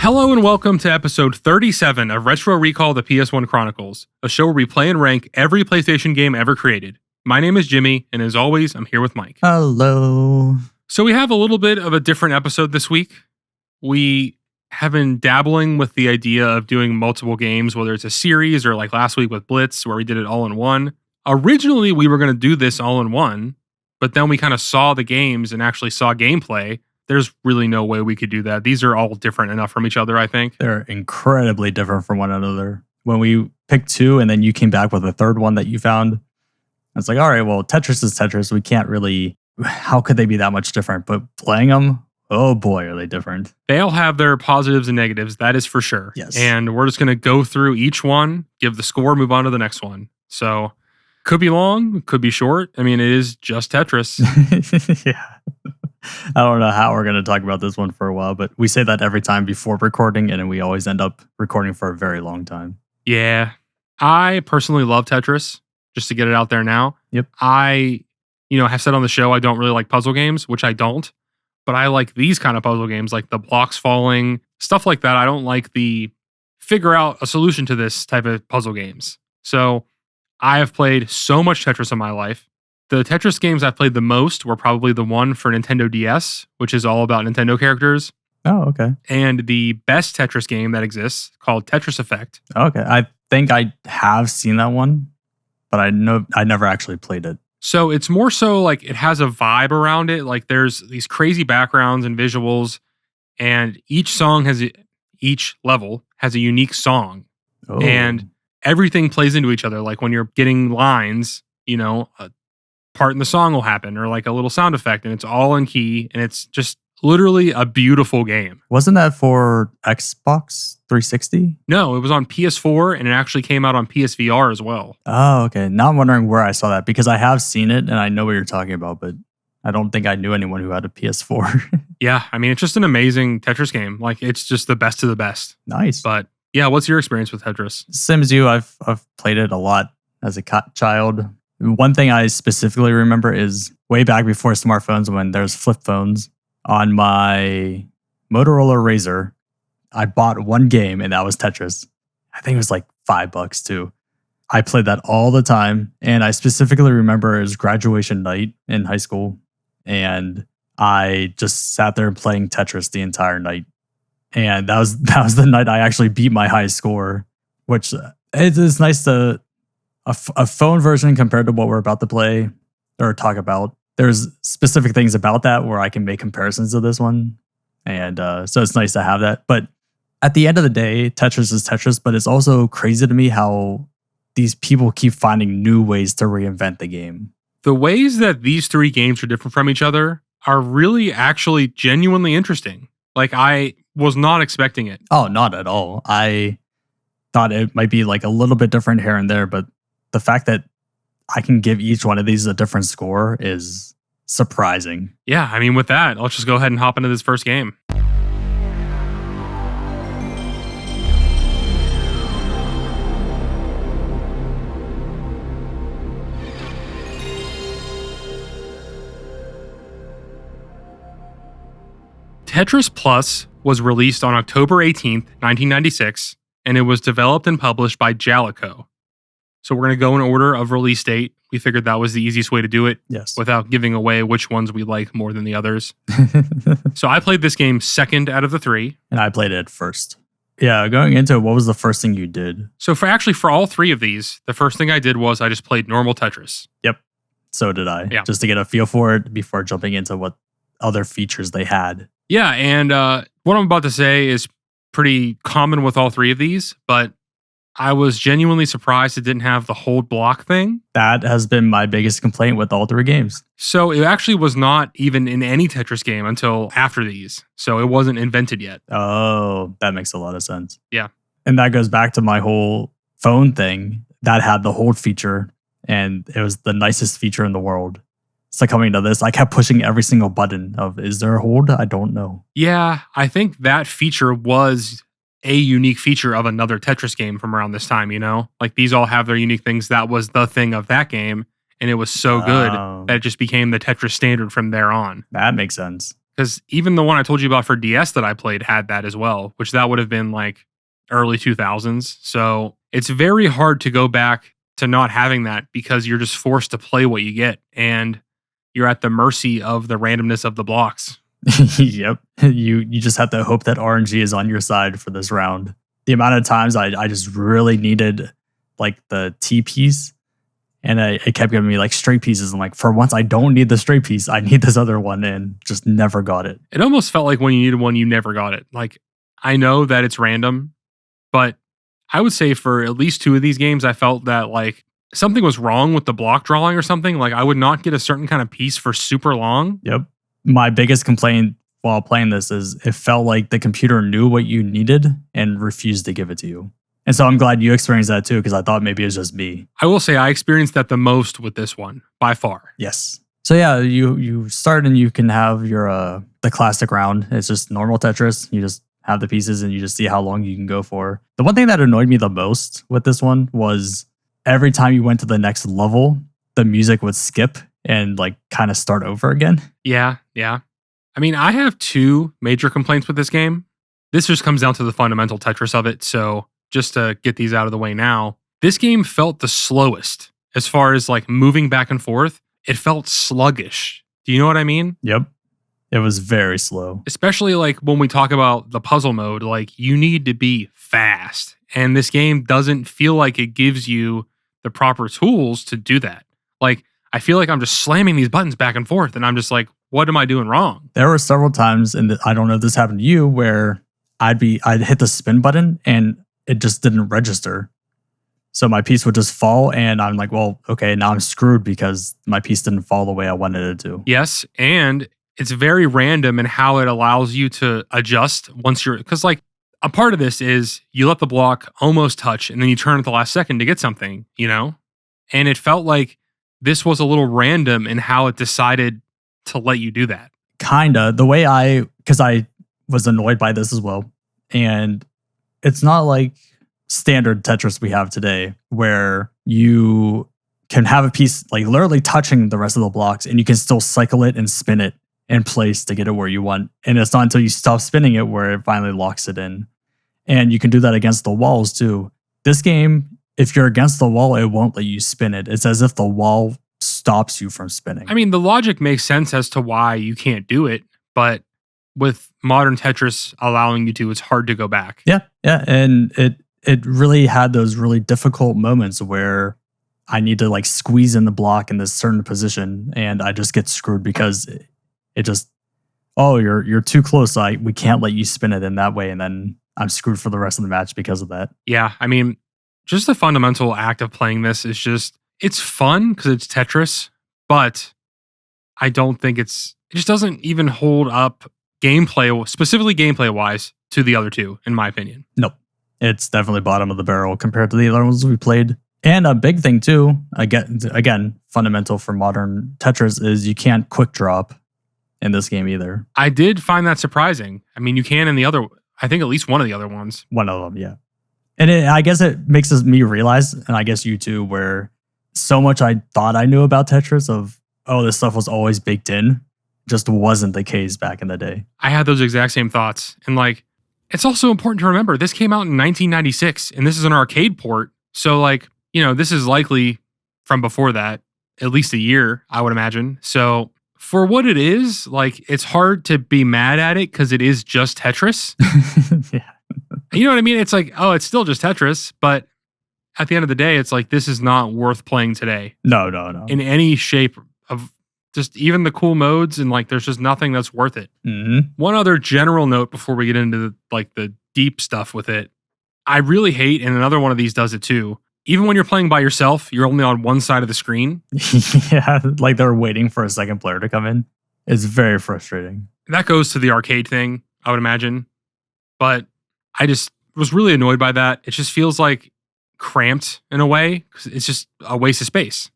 Hello and welcome to episode 37 of Retro Recall the PS1 Chronicles, a show where we play and rank every PlayStation game ever created. My name is Jimmy, and as always, I'm here with Mike. Hello. So we have a little bit of a different episode this week. We have been dabbling with the idea of doing multiple games, whether it's a series or like last week with Blitz, where we did it all in one. Originally, we were going to do this all in one, but then we kind of saw the games and actually saw gameplay. There's really no way we could do that. These are all different enough from each other, I think. They're incredibly different from one another. When we picked two and then you came back with a third one that you found, it's like, all right, well, Tetris is Tetris. We can't really, how could they be that much different? But playing them, oh boy, are they different. They all have their positives and negatives, that is for sure. Yes. And we're just going to go through each one, give the score, move on to the next one. So could be long, could be short. I mean, it is just Tetris. Yeah. I don't know how we're going to talk about this one for a while, but we say that every time before recording, and then we always end up recording for a very long time. Yeah. I personally love Tetris, just to get it out there now. Yep. I have said on the show I don't really like puzzle games, which I don't, but I like these kind of puzzle games, like the blocks falling, stuff like that. I don't like the figure out a solution to this type of puzzle games. So I have played so much Tetris in my life. The Tetris games I've played the most were probably the one for Nintendo DS, which is all about Nintendo characters. Oh, okay. And the best Tetris game that exists, called Tetris Effect. Okay. I think I have seen that one, but I never actually played it. So it's more so like it has a vibe around it. Like there's these crazy backgrounds and visuals, and each level has a unique song. Oh. And everything plays into each other. Like when you're getting lines, a part in the song will happen or like a little sound effect, and it's all in key, and it's just literally a beautiful game. Wasn't that for Xbox 360? No, it was on PS4, and it actually came out on PSVR as well. Oh, okay. Now I'm wondering where I saw that, because I have seen it and I know what you're talking about, but I don't think I knew anyone who had a PS4. Yeah, I mean, it's just an amazing Tetris game. Like, it's just the best of the best. Nice. But yeah, what's your experience with Tetris? Same as you, I've played it a lot as a child. One thing I specifically remember is way back before smartphones, when there's flip phones, on my Motorola Razr, I bought one game, and that was Tetris. I think it was like $5 too. I played that all the time, and I specifically remember it was graduation night in high school, and I just sat there playing Tetris the entire night. And that was the night I actually beat my high score, which it is nice to a phone version compared to what we're about to play or talk about. There's specific things about that where I can make comparisons to this one. And so it's nice to have that. But at the end of the day, Tetris is Tetris, but it's also crazy to me how these people keep finding new ways to reinvent the game. The ways that these three games are different from each other are really actually genuinely interesting. Like, I was not expecting it. Oh, not at all. I thought it might be like a little bit different here and there, but the fact that I can give each one of these a different score is surprising. Yeah, I mean, with that, let's just go ahead and hop into this first game. Tetris Plus was released on October 18th, 1996, and it was developed and published by Jalico. So we're going to go in order of release date. We figured that was the easiest way to do it, yes, without giving away which ones we like more than the others. So I played this game second out of the three. And I played it first. Yeah, going into it, what was the first thing you did? So for all three of these, the first thing I did was I just played normal Tetris. Yep, so did I. Yeah. Just to get a feel for it before jumping into what other features they had. Yeah, and what I'm about to say is pretty common with all three of these, but I was genuinely surprised it didn't have the hold block thing. That has been my biggest complaint with all three games. So it actually was not even in any Tetris game until after these. So it wasn't invented yet. Oh, that makes a lot of sense. Yeah. And that goes back to my whole phone thing that had the hold feature, and it was the nicest feature in the world. So coming to this, I kept pushing every single button of, is there a hold? I don't know. Yeah, I think that feature was a unique feature of another Tetris game from around this time, Like, these all have their unique things. That was the thing of that game, and it was so good that it just became the Tetris standard from there on. That makes sense. Because even the one I told you about for DS that I played had that as well, which that would have been like early 2000s. So it's very hard to go back to not having that because you're just forced to play what you get and you're at the mercy of the randomness of the blocks. Yep. You just have to hope that RNG is on your side for this round. The amount of times I just really needed like the T piece, and it kept giving me like straight pieces. I'm like, for once, I don't need the straight piece. I need this other one, and just never got it. It almost felt like when you needed one, you never got it. Like, I know that it's random, but I would say for at least 2 of these games, I felt that like something was wrong with the block drawing or something. Like I would not get a certain kind of piece for super long. Yep. My biggest complaint while playing this is it felt like the computer knew what you needed and refused to give it to you. And so I'm glad you experienced that too, because I thought maybe it was just me. I will say I experienced that the most with this one, by far. Yes. So yeah, you start and you can have your the classic round. It's just normal Tetris. You just have the pieces and you just see how long you can go for. The one thing that annoyed me the most with this one was every time you went to the next level, the music would skip and like kind of start over again. Yeah. I mean, I have 2 major complaints with this game. This just comes down to the fundamental Tetris of it. So just to get these out of the way now, this game felt the slowest as far as like moving back and forth. It felt sluggish. Do you know what I mean? Yep. It was very slow. Especially like when we talk about the puzzle mode, like you need to be fast. And this game doesn't feel like it gives you the proper tools to do that. Like, I feel like I'm just slamming these buttons back and forth and I'm just like, what am I doing wrong? There were several times, and I don't know if this happened to you, where I'd hit the spin button and it just didn't register. So my piece would just fall and I'm like, well, okay, now I'm screwed because my piece didn't fall the way I wanted it to. Yes, and it's very random in how it allows you to adjust once you're, because like a part of this is you let the block almost touch and then you turn at the last second to get something, you know? And it felt like this was a little random in how it decided to let you do that. Kinda. The way because I was annoyed by this as well. And it's not like standard Tetris we have today where you can have a piece like literally touching the rest of the blocks and you can still cycle it and spin it in place to get it where you want. And it's not until you stop spinning it where it finally locks it in. And you can do that against the walls too. This game, if you're against the wall, it won't let you spin it. It's as if the wall stops you from spinning. I mean, the logic makes sense as to why you can't do it, but with modern Tetris allowing you to, it's hard to go back. Yeah. And it really had those really difficult moments where I need to like squeeze in the block in this certain position and I just get screwed because it just, oh, you're too close. We can't let you spin it in that way. And then I'm screwed for the rest of the match because of that. Yeah. I mean, just the fundamental act of playing this is just, it's fun because it's Tetris, but I don't think it just doesn't even hold up specifically gameplay wise to the other 2, in my opinion. Nope. It's definitely bottom of the barrel compared to the other ones we played. And a big thing too, again, fundamental for modern Tetris is you can't quick drop in this game either. I did find that surprising. I mean, you can in the other, I think at least one of the other ones. One of them, yeah. And I guess it makes me realize, and I guess you too, where so much I thought I knew about Tetris of, oh, this stuff was always baked in, just wasn't the case back in the day. I had those exact same thoughts. And like, it's also important to remember, this came out in 1996, and this is an arcade port. So like, you know, this is likely from before that, at least a year, I would imagine. So for what it is, like, it's hard to be mad at it because it is just Tetris. Yeah. You know what I mean? It's like, oh, it's still just Tetris, but at the end of the day, it's like, this is not worth playing today. No. In any shape of just even the cool modes, and like, there's just nothing that's worth it. Mm-hmm. One other general note before we get into the deep stuff with it, I really hate, and another one of these does it too. Even when you're playing by yourself, you're only on one side of the screen. Yeah, like they're waiting for a second player to come in. It's very frustrating. That goes to the arcade thing, I would imagine. But I just was really annoyed by that. It just feels like cramped in a way, because it's just a waste of space.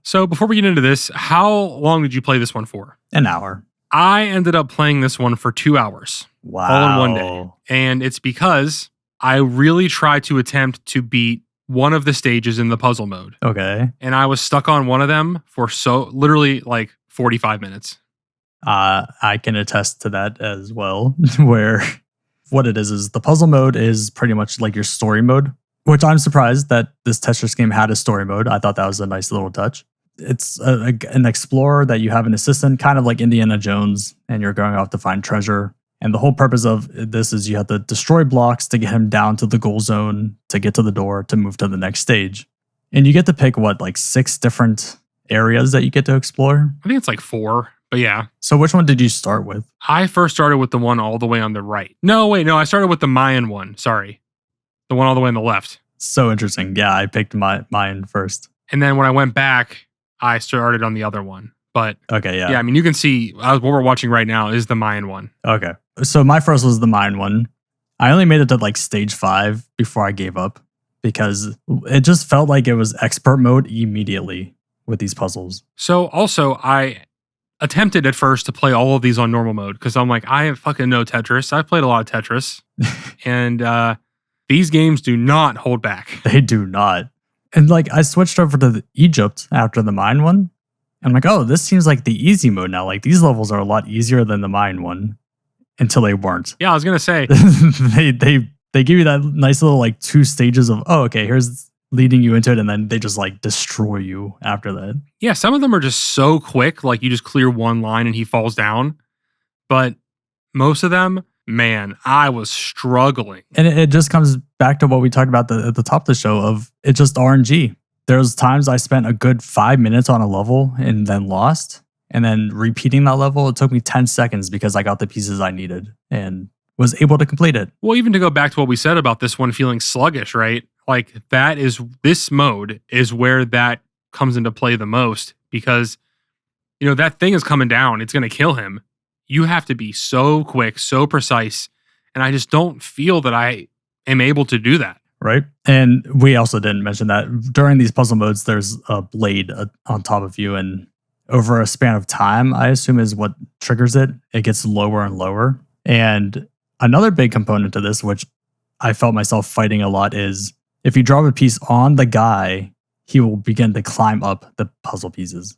So before we get into this, how long did you play this one for? An hour. I ended up playing this one for 2 hours. Wow. All in one day. And it's because I really tried to attempt to beat one of the stages in the puzzle mode. Okay. And I was stuck on one of them for literally like 45 minutes. I can attest to that as well, where what it is the puzzle mode is pretty much like your story mode, which I'm surprised that this Tetris game had a story mode. I thought that was a nice little touch. It's an explorer that you have an assistant, kind of like Indiana Jones, and you're going off to find treasure. And the whole purpose of this is you have to destroy blocks to get him down to the goal zone, to get to the door, to move to the next stage. And you get to pick, like 6 different areas that you get to explore? I think it's like 4, but yeah. So which one did you start with? I first started with the one all the way on the right. No, I started with the Mayan one. Sorry. The one all the way on the left. So interesting. Yeah, I picked Mayan first. And then when I went back, I started on the other one. But okay, yeah. Yeah, I mean, you can see what we're watching right now is the Mayan one. Okay. So my first was the Mayan one. I only made it to like stage 5 before I gave up because it just felt like it was expert mode immediately with these puzzles. So also, I attempted at first to play all of these on normal mode because I'm like, I fucking know Tetris. I've played a lot of Tetris. And these games do not hold back. They do not. And like I switched over to Egypt after the Mayan one. I'm like, oh, this seems like the easy mode now. Like these levels are a lot easier than the Mayan one until they weren't. Yeah, I was going to say. they give you that nice little like 2 stages of, oh, okay, here's leading you into it. And then they just like destroy you after that. Yeah, some of them are just so quick. Like you just clear one line and he falls down. But most of them, man, I was struggling. And it just comes back to what we talked about at the top of the show of it's just RNG. There's times I spent a good 5 minutes on a level and then lost. And then repeating that level, it took me 10 seconds because I got the pieces I needed and was able to complete it. Well, even to go back to what we said about this one feeling sluggish, right? Like this mode is where that comes into play the most because, that thing is coming down. It's going to kill him. You have to be so quick, so precise. And I just don't feel that I am able to do that. Right. And we also didn't mention that during these puzzle modes, there's a blade on top of you. And over a span of time, I assume is what triggers it. It gets lower and lower. And another big component to this, which I felt myself fighting a lot, is if you drop a piece on the guy, he will begin to climb up the puzzle pieces.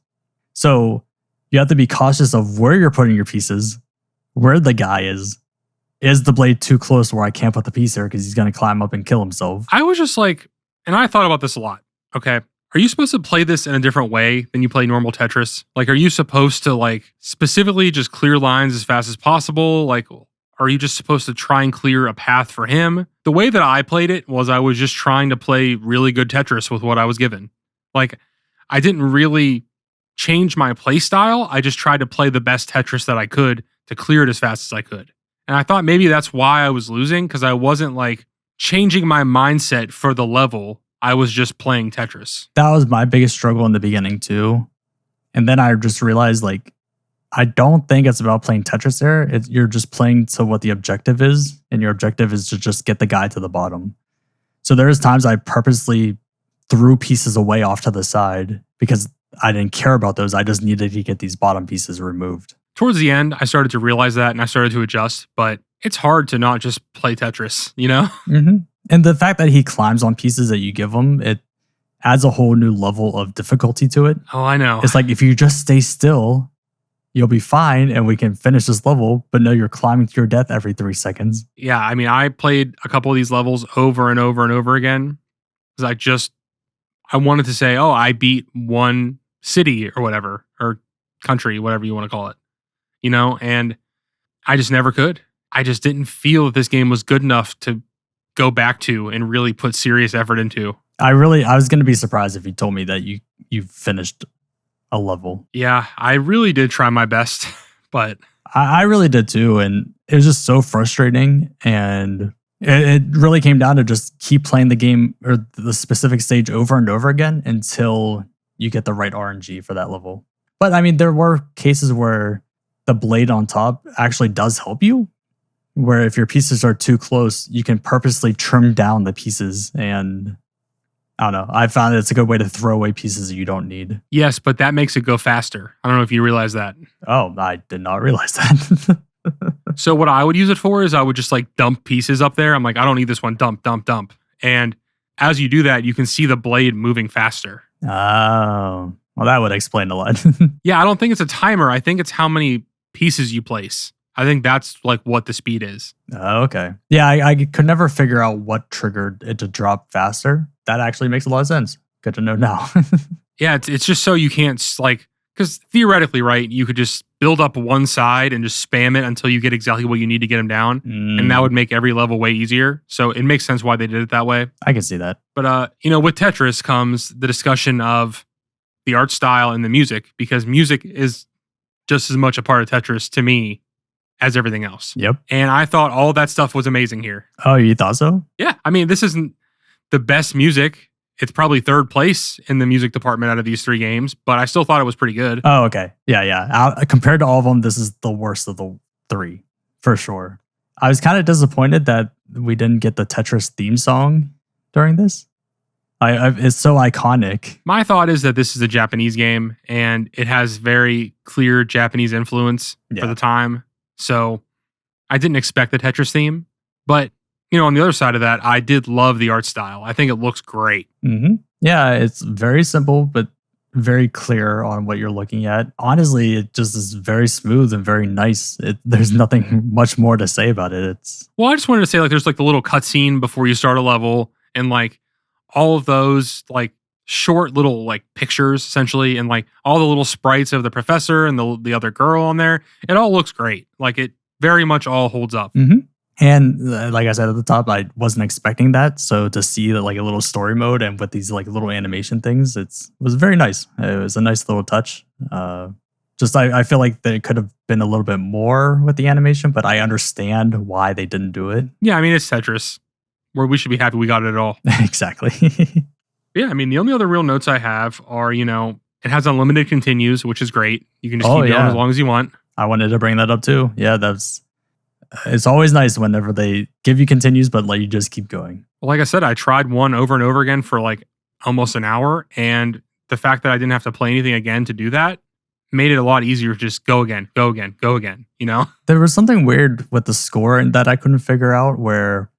So you have to be cautious of where you're putting your pieces, where the guy is. Is the blade too close where I can't put the piece there because he's going to climb up and kill himself? I was just like, and I thought about this a lot. Okay. Are you supposed to play this in a different way than you play normal Tetris? Like, are you supposed to like specifically just clear lines as fast as possible? Like, are you just supposed to try and clear a path for him? The way that I played it was I was just trying to play really good Tetris with what I was given. Like, I didn't really change my play style. I just tried to play the best Tetris that I could to clear it as fast as I could. And I thought maybe that's why I was losing, because I wasn't like changing my mindset for the level. I was just playing Tetris. That was my biggest struggle in the beginning too. And then I just realized like, I don't think it's about playing Tetris there. You're just playing to what the objective is. And your objective is to just get the guy to the bottom. So there's times I purposely threw pieces away off to the side because I didn't care about those. I just needed to get these bottom pieces removed. Towards the end, I started to realize that and I started to adjust, but it's hard to not just play Tetris, Mm-hmm. And the fact that he climbs on pieces that you give him, it adds a whole new level of difficulty to it. Oh, I know. It's like if you just stay still, you'll be fine and we can finish this level, but no, you're climbing to your death every 3 seconds. Yeah, I mean, I played a couple of these levels over and over and over again because I wanted to say, oh, I beat one city or whatever, or country, whatever you want to call it. And I just never could. I just didn't feel that this game was good enough to go back to and really put serious effort into. I was going to be surprised if you told me that you finished a level. Yeah, I really did try my best, but I really did too. And it was just so frustrating. And it really came down to just keep playing the game or the specific stage over and over again until you get the right RNG for that level. But I mean, there were cases where the blade on top actually does help you, where if your pieces are too close, you can purposely trim down the pieces. And I don't know, I found it's a good way to throw away pieces that you don't need. Yes, but that makes it go faster. I don't know if you realize that. Oh, I did not realize that. So what I would use it for is I would just like dump pieces up there. I'm like, I don't need this one. Dump, dump, dump. And as you do that, you can see the blade moving faster. Oh, well, that would explain a lot. Yeah, I don't think it's a timer. I think it's how many pieces you place. I think that's like what the speed is. Okay. Yeah, I could never figure out what triggered it to drop faster. That actually makes a lot of sense. Good to know now. Yeah, it's just so you can't like, because theoretically, right, you could just build up one side and just spam it until you get exactly what you need to get them down. And that would make every level way easier. So it makes sense why they did it that way. I can see that. But, with Tetris comes the discussion of the art style and the music, because music is just as much a part of Tetris to me as everything else. Yep. And I thought all that stuff was amazing here. Oh, you thought so? Yeah. I mean, this isn't the best music. It's probably third place in the music department out of these 3 games, but I still thought it was pretty good. Oh, okay. Yeah. Compared to all of them, this is the worst of the 3, for sure. I was kind of disappointed that we didn't get the Tetris theme song during this. It's so iconic. My thought is that this is a Japanese game, and it has very clear Japanese influence for the time. So I didn't expect the Tetris theme, but on the other side of that, I did love the art style. I think it looks great. Mm-hmm. Yeah, it's very simple, but very clear on what you're looking at. Honestly, it just is very smooth and very nice. There's nothing much more to say about it. Well, I just wanted to say, like, there's like the little cutscene before you start a level, and like all of those like short little like pictures essentially, and like all the little sprites of the professor and the other girl on there. It all looks great. Like it very much all holds up. Mm-hmm. And like I said at the top, I wasn't expecting that. So to see that like a little story mode and with these like little animation things, was very nice. It was a nice little touch. I feel like that it could have been a little bit more with the animation, but I understand why they didn't do it. Yeah, I mean, it's Tetris, where we should be happy we got it at all. Exactly. Yeah, I mean, the only other real notes I have are, it has unlimited continues, which is great. You can just keep going as long as you want. I wanted to bring that up too. Yeah, it's always nice whenever they give you continues, but let you just keep going. Well, like I said, I tried one over and over again for like almost an hour. And the fact that I didn't have to play anything again to do that made it a lot easier to just go again. There was something weird with the score that I couldn't figure out, where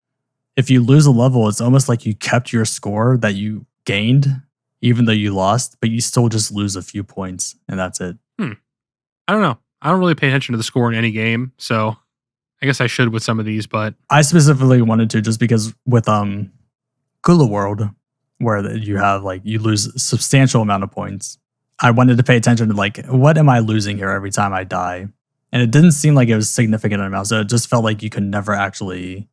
if you lose a level, it's almost like you kept your score that you gained, even though you lost, but you still just lose a few points, and that's it. I don't know. I don't really pay attention to the score in any game, so I guess I should with some of these, but I specifically wanted to, just because with Kula World, where you have like you lose a substantial amount of points, I wanted to pay attention to like, what am I losing here every time I die? And it didn't seem like it was significant amount, so it just felt like you could never actually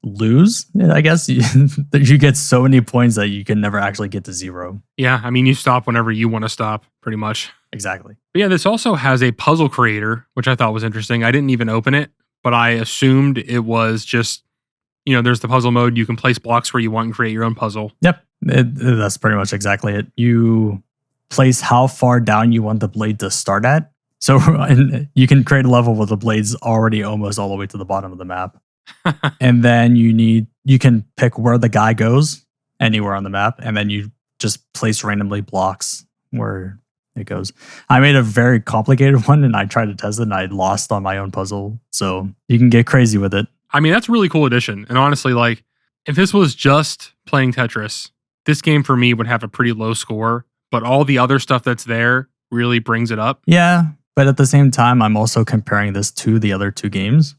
lose. I guess you get so many points that you can never actually get to 0. Yeah, I mean, you stop whenever you want to stop, pretty much. Exactly. But yeah, this also has a puzzle creator, which I thought was interesting. I didn't even open it, but I assumed it was just, there's the puzzle mode. You can place blocks where you want and create your own puzzle. Yep, that's pretty much exactly it. You place how far down you want the blade to start at. So you can create a level with the blades already almost all the way to the bottom of the map. And then you can pick where the guy goes anywhere on the map, and then you just place randomly blocks where it goes. I made a very complicated one, and I tried to test it, and I lost on my own puzzle. So you can get crazy with it. I mean, that's a really cool addition. And honestly, like, if this was just playing Tetris, this game for me would have a pretty low score, but all the other stuff that's there really brings it up. Yeah, but at the same time, I'm also comparing this to the other 2 games.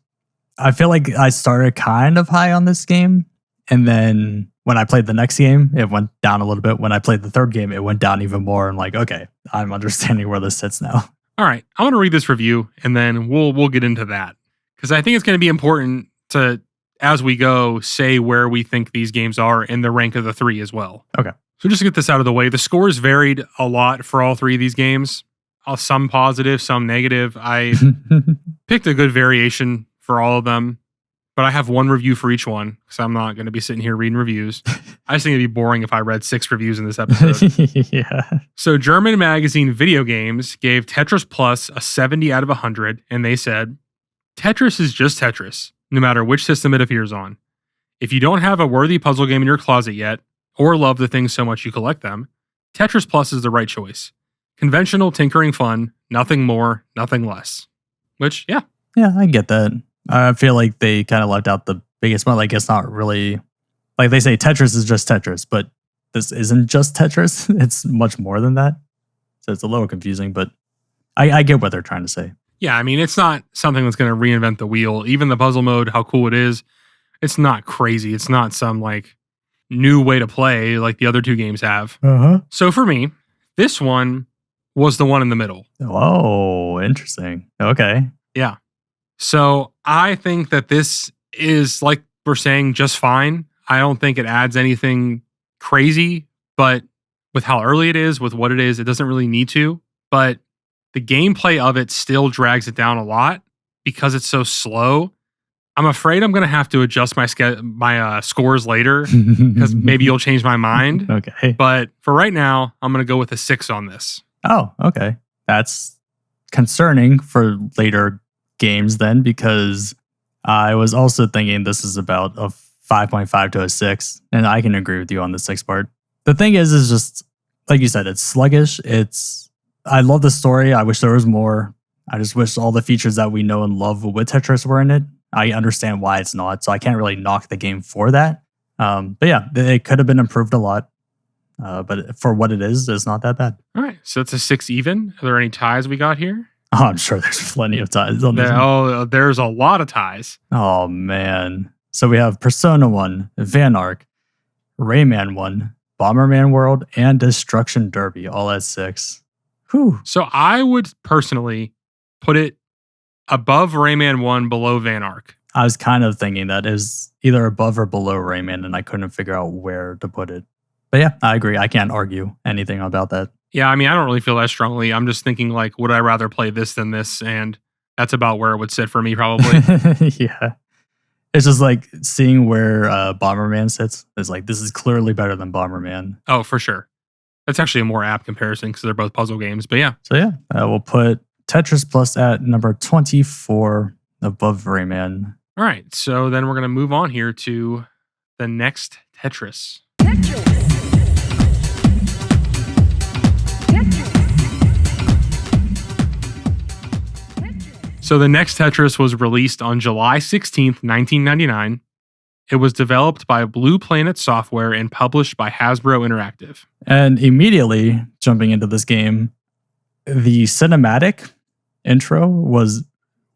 I feel like I started kind of high on this game, and then when I played the next game, it went down a little bit. When I played the third game, it went down even more. I'm like, okay, I'm understanding where this sits now. All right, I'm going to read this review, and then we'll get into that, because I think it's going to be important to, as we go, say where we think these games are in the rank of the 3 as well. Okay. So just to get this out of the way, the scores varied a lot for all 3 of these games. Some positive, some negative. I picked a good variation for all of them, but I have one review for each one, because I'm not going to be sitting here reading reviews. I just think it'd be boring if I read 6 reviews in this episode. Yeah. So German magazine Video Games gave Tetris Plus a 70 out of 100, and they said, Tetris is just Tetris, no matter which system it appears on. If you don't have a worthy puzzle game in your closet yet, or love the things so much you collect them, Tetris Plus is the right choice. Conventional tinkering fun, nothing more, nothing less. Which, yeah. Yeah, I get that. I feel like they kind of left out the biggest one. Like, it's not really, like they say Tetris is just Tetris, but this isn't just Tetris. It's much more than that. So it's a little confusing, but I get what they're trying to say. Yeah, I mean, it's not something that's going to reinvent the wheel. Even the puzzle mode, how cool it is, it's not crazy. It's not some like new way to play like the other two games have. Uh-huh. So for me, this one was the one in the middle. Oh, interesting. Okay. Yeah. So I think that this is, like we're saying, just fine. I don't think it adds anything crazy, but with how early it is, with what it is, it doesn't really need to. But the gameplay of it still drags it down a lot because it's so slow. I'm afraid I'm going to have to adjust my scores later because maybe you'll change my mind. Okay. But for right now, I'm going to go with a 6 on this. Oh, okay. That's concerning for later games then, because I was also thinking this is about a 5.5 to a 6, and I can agree with you on the 6 part. The thing is just, like you said, it's sluggish. I love the story. I wish there was more. I just wish all the features that we know and love with Tetris were in it. I understand why it's not, so I can't really knock the game for that. But yeah, it could have been improved a lot. But for what it is, it's not that bad. All right, so it's a 6 even. Are there any ties we got here? Oh, I'm sure there's plenty of ties on this one. There's a lot of ties. Oh, man. So we have Persona 1, Van Ark, Rayman 1, Bomberman World, and Destruction Derby, all at 6. Whew. So I would personally put it above Rayman 1, below Van Ark. I was kind of thinking that is either above or below Rayman, and I couldn't figure out where to put it. But yeah, I agree. I can't argue anything about that. Yeah, I mean, I don't really feel that strongly. I'm just thinking, like, would I rather play this than this? And that's about where it would sit for me, probably. Yeah. It's just like seeing where Bomberman sits. It's like, this is clearly better than Bomberman. Oh, for sure. That's actually a more apt comparison because they're both puzzle games. But yeah. So yeah, we'll put Tetris Plus at number 24 above Rayman. All right. So then we're going to move on here to the next Tetris. So the next Tetris was released on July 16th, 1999. It was developed by Blue Planet Software and published by Hasbro Interactive. And immediately jumping into this game, the cinematic intro was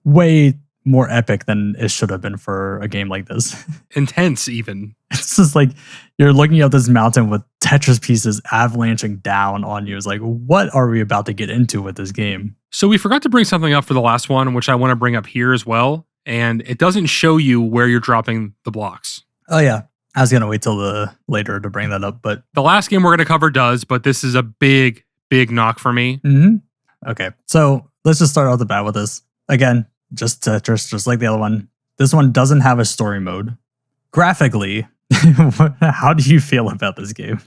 way more epic than it should have been for a game like this. Intense, even. It's just like you're looking up this mountain with Tetris pieces avalanching down on you. It's like, what are we about to get into with this game? So we forgot to bring something up for the last one, which I want to bring up here as well. And it doesn't show you where you're dropping the blocks. Oh, yeah. I was going to wait till later to bring that up, but the last game we're going to cover does, but this is a big, big knock for me. Mm-hmm. Okay. So let's just start off the bat with this. Again, just Tetris, just like the other one. This one doesn't have a story mode. Graphically, how do you feel about this game?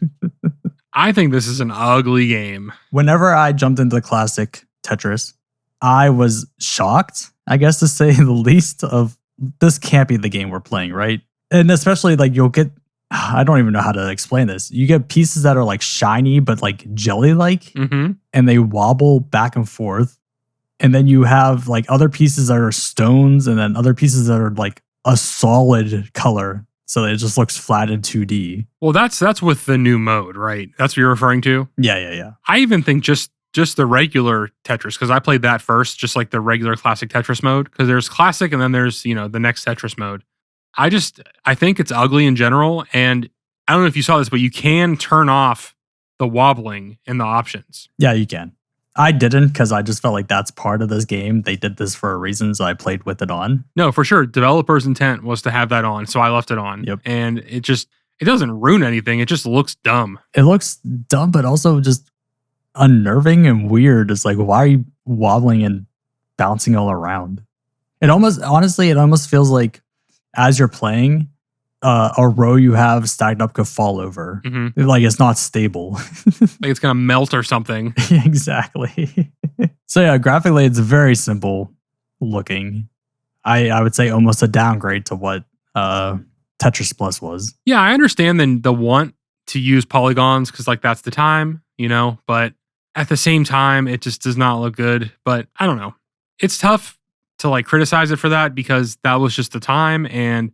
I think this is an ugly game. Whenever I jumped into the classic Tetris, I was shocked, I guess to say the least, of this can't be the game we're playing, right? And especially like you'll get, I don't even know how to explain this. You get pieces that are like shiny, but like jelly-like, and they wobble back and forth. And then you have like other pieces that are stones, and then other pieces that are like a solid color. So it just looks flat in 2D. Well, that's with the new mode, right? That's what you're referring to? Yeah. I even think just the regular Tetris, because I played that first, just like the regular classic Tetris mode, because there's classic and then there's, the next Tetris mode. I think it's ugly in general. And I don't know if you saw this, but you can turn off the wobbling in the options. Yeah, you can. I didn't, because I just felt like that's part of this game. They did this for a reason, so I played with it on. No, for sure. Developers' intent was to have that on, so I left it on. Yep. And it doesn't ruin anything. It just looks dumb. It looks dumb, but also just unnerving and weird. It's like, why are you wobbling and bouncing all around? It almost feels like as you're playing, a row you have stacked up could fall over. Mm-hmm. Like it's not stable. Like it's going to melt or something. Exactly. So yeah, graphically it's very simple looking. I would say almost a downgrade to what Tetris Plus was. Yeah, I understand the want to use polygons because like that's the time, but at the same time, it just does not look good. But I don't know. It's tough to like criticize it for that because that was just the time. And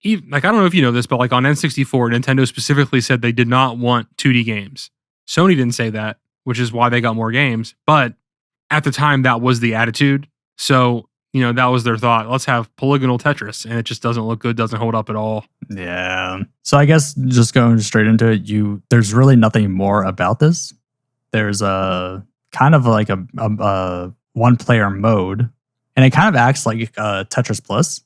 even, like, I don't know if you know this, but like on N64, Nintendo specifically said they did not want 2D games. Sony didn't say that, which is why they got more games. But at the time, that was the attitude. So, that was their thought. Let's have polygonal Tetris. And it just doesn't look good, doesn't hold up at all. Yeah. So I guess just going straight into it, there's really nothing more about this. There's a kind of like a one-player mode, and it kind of acts like Tetris Plus,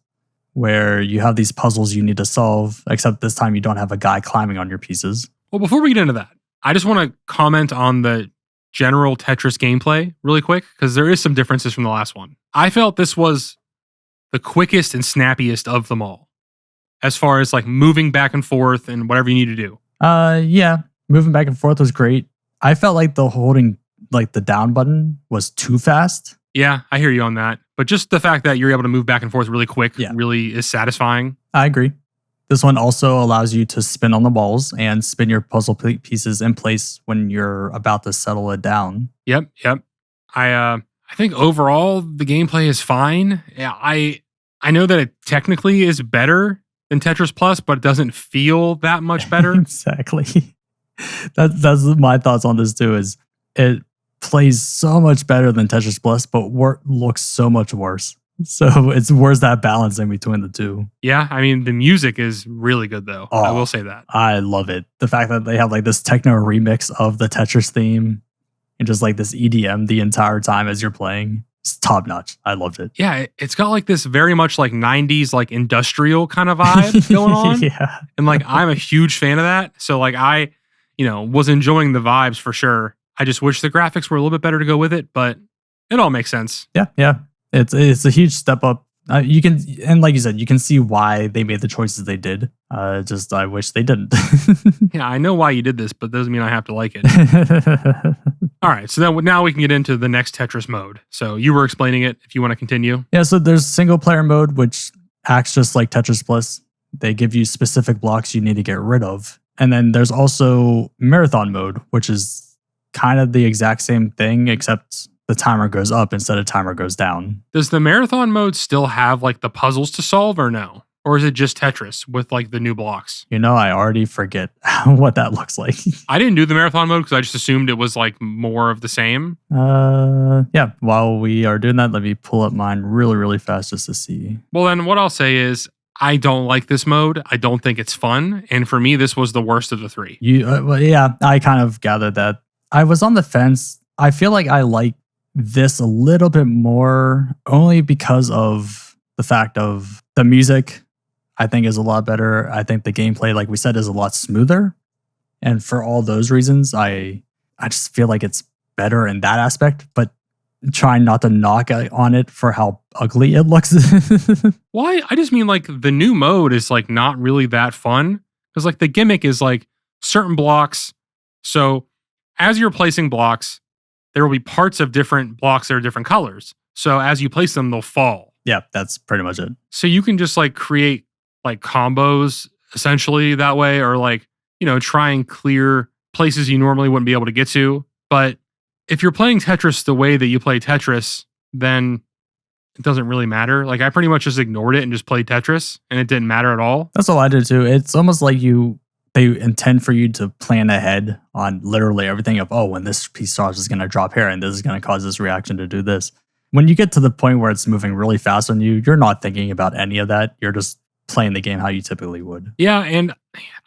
where you have these puzzles you need to solve, except this time you don't have a guy climbing on your pieces. Well, before we get into that, I just want to comment on the general Tetris gameplay really quick, because there is some differences from the last one. I felt this was the quickest and snappiest of them all, as far as like moving back and forth and whatever you need to do. Yeah, moving back and forth was great. I felt like the holding like the down button was too fast. Yeah, I hear you on that. But just the fact that you're able to move back and forth really quick really is satisfying. I agree. This one also allows you to spin on the balls and spin your puzzle pieces in place when you're about to settle it down. Yep. I think overall the gameplay is fine. Yeah, I know that it technically is better than Tetris Plus, but it doesn't feel that much better. Exactly. That's my thoughts on this too. Is it plays so much better than Tetris Plus, but looks so much worse. So where's that balance in between the two? Yeah, I mean, the music is really good, though. Oh, I will say that. I love it. The fact that they have like this techno remix of the Tetris theme and just like this EDM the entire time as you're playing. It's top notch. I loved it. Yeah, it's got like this very much like 90s like industrial kind of vibe going on. Yeah. And like I'm a huge fan of that. So like I, was enjoying the vibes for sure. I just wish the graphics were a little bit better to go with it, but it all makes sense. Yeah. It's a huge step up. You can, and like you said, you can see why they made the choices they did. Just I wish they didn't. Yeah, I know why you did this, but doesn't mean I have to like it. All right, so now we can get into the next Tetris mode. So you were explaining it. If you want to continue. Yeah, so there's single player mode, which acts just like Tetris Plus. They give you specific blocks you need to get rid of, and then there's also marathon mode, which is kind of the exact same thing, except the timer goes up instead of timer goes down. Does the marathon mode still have like the puzzles to solve or no? Or is it just Tetris with like the new blocks? I already forget what that looks like. I didn't do the marathon mode because I just assumed it was like more of the same. Yeah. While we are doing that, let me pull up mine really, really fast just to see. Well, then what I'll say is I don't like this mode. I don't think it's fun. And for me, this was the worst of the three. Yeah, I kind of gathered that. I was on the fence. I feel like I like this a little bit more only because of the fact of the music I think is a lot better. I think the gameplay, like we said, is a lot smoother. And for all those reasons, I just feel like it's better in that aspect, but trying not to knock on it for how ugly it looks. Well, I just mean like the new mode is like not really that fun because like the gimmick is like certain blocks. So as you're placing blocks, there will be parts of different blocks that are different colors. So as you place them, they'll fall. Yeah, that's pretty much it. So you can just like create like combos essentially that way, or like, try and clear places you normally wouldn't be able to get to. But if you're playing Tetris the way that you play Tetris, then it doesn't really matter. Like I pretty much just ignored it and just played Tetris and it didn't matter at all. That's all I did too. It's almost like they intend for you to plan ahead on literally everything of, when this piece starts is going to drop here and this is going to cause this reaction to do this. When you get to the point where it's moving really fast on you, you're not thinking about any of that. You're just playing the game how you typically would. Yeah, and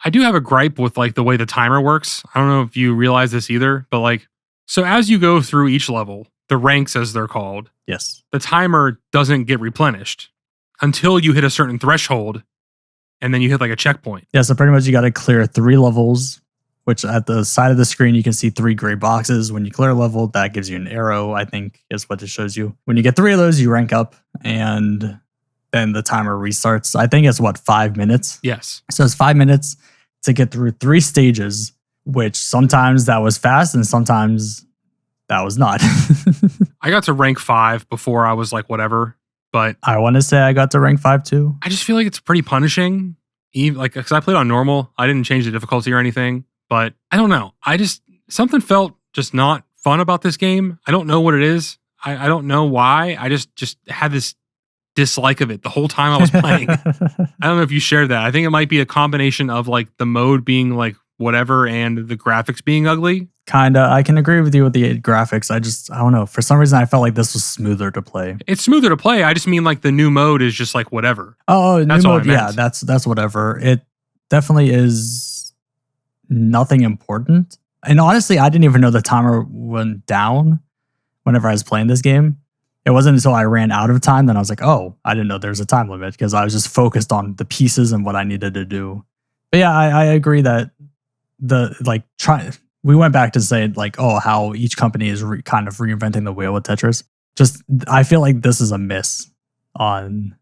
I do have a gripe with like the way the timer works. I don't know if you realize this either, but like, so as you go through each level, the ranks as they're called, yes, the timer doesn't get replenished until you hit a certain threshold. And then you hit like a checkpoint. Yeah, so pretty much you got to clear 3 levels, which at the side of the screen, you can see 3 gray boxes. When you clear a level, that gives you an arrow, I think is what it shows you. When you get 3 of those, you rank up and then the timer restarts. I think it's 5 minutes? Yes. So it's 5 minutes to get through 3 stages, which sometimes that was fast and sometimes that was not. I got to rank 5 before I was like, whatever. But I want to say I got to rank 5 too. I just feel like it's pretty punishing. Even like, because I played on normal, I didn't change the difficulty or anything. But I don't know. Something felt just not fun about this game. I don't know what it is. I don't know why. I just had this dislike of it the whole time I was playing. I don't know if you shared that. I think it might be a combination of like the mode being like whatever and the graphics being ugly. Kinda. I can agree with you with the graphics. I don't know. For some reason, I felt like this was smoother to play. It's smoother to play. I just mean like the new mode is just like whatever. Oh, That's new all I mode. Yeah, meant. that's whatever. It definitely is nothing important. And honestly, I didn't even know the timer went down whenever I was playing this game. It wasn't until I ran out of time that I was like, oh, I didn't know there was a time limit because I was just focused on the pieces and what I needed to do. But yeah, I agree that we went back to say like, oh, how each company is kind of reinventing the wheel with Tetris. Just, I feel like this is a miss on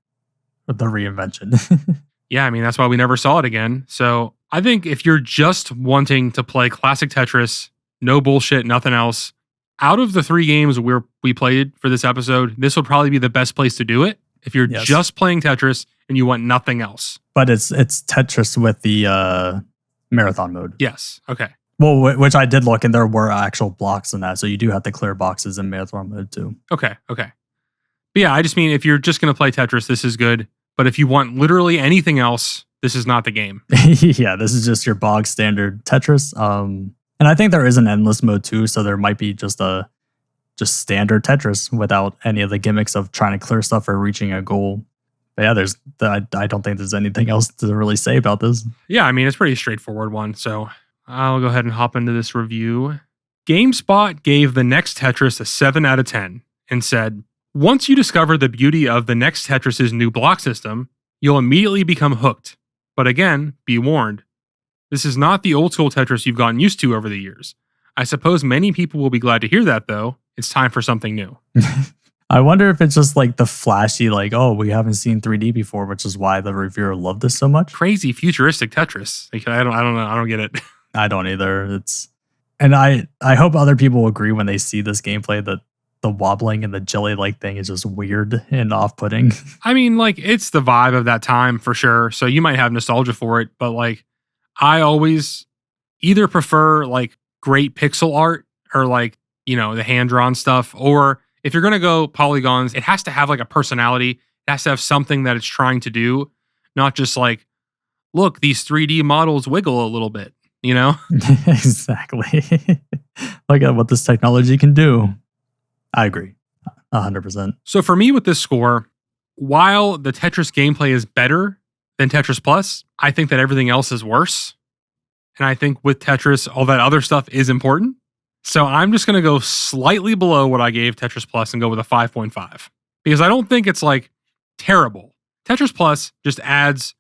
the reinvention. Yeah, I mean, that's why we never saw it again. So I think if you're just wanting to play classic Tetris, no bullshit, nothing else, out of the 3 games we played for this episode, this would probably be the best place to do it. If you're just playing Tetris and you want nothing else. But it's Tetris with the marathon mode. Yes. Okay. Well, which I did look, and there were actual blocks in that, so you do have to clear boxes in marathon mode too. Okay. But yeah, I just mean if you're just going to play Tetris, this is good. But if you want literally anything else, this is not the game. Yeah, this is just your bog standard Tetris. And I think there is an endless mode too, so there might be just standard Tetris without any of the gimmicks of trying to clear stuff or reaching a goal. But yeah, I don't think there's anything else to really say about this. Yeah, I mean, it's a pretty straightforward one. So I'll go ahead and hop into this review. GameSpot gave the next Tetris a 7 out of 10 and said, once you discover the beauty of the next Tetris's new block system, you'll immediately become hooked. But again, be warned. This is not the old school Tetris you've gotten used to over the years. I suppose many people will be glad to hear that, though. It's time for something new. I wonder if it's just like the flashy, like, oh, we haven't seen 3D before, which is why the reviewer loved this so much. Crazy futuristic Tetris. Like, I don't know. I don't get it. I don't either. And I hope other people agree when they see this gameplay that the wobbling and the jelly-like thing is just weird and off-putting. I mean, like, it's the vibe of that time for sure. So you might have nostalgia for it, but like, I always either prefer like great pixel art or like, you know, the hand-drawn stuff, or if you're going to go polygons, it has to have like a personality. It has to have something that it's trying to do, not just like, look, these 3D models wiggle a little bit, you know? Exactly. Look at what this technology can do. I agree. 100%. So for me with this score, while the Tetris gameplay is better than Tetris Plus, I think that everything else is worse. And I think with Tetris, all that other stuff is important. So I'm just going to go slightly below what I gave Tetris Plus and go with a 5.5. Because I don't think it's like terrible. Tetris Plus just adds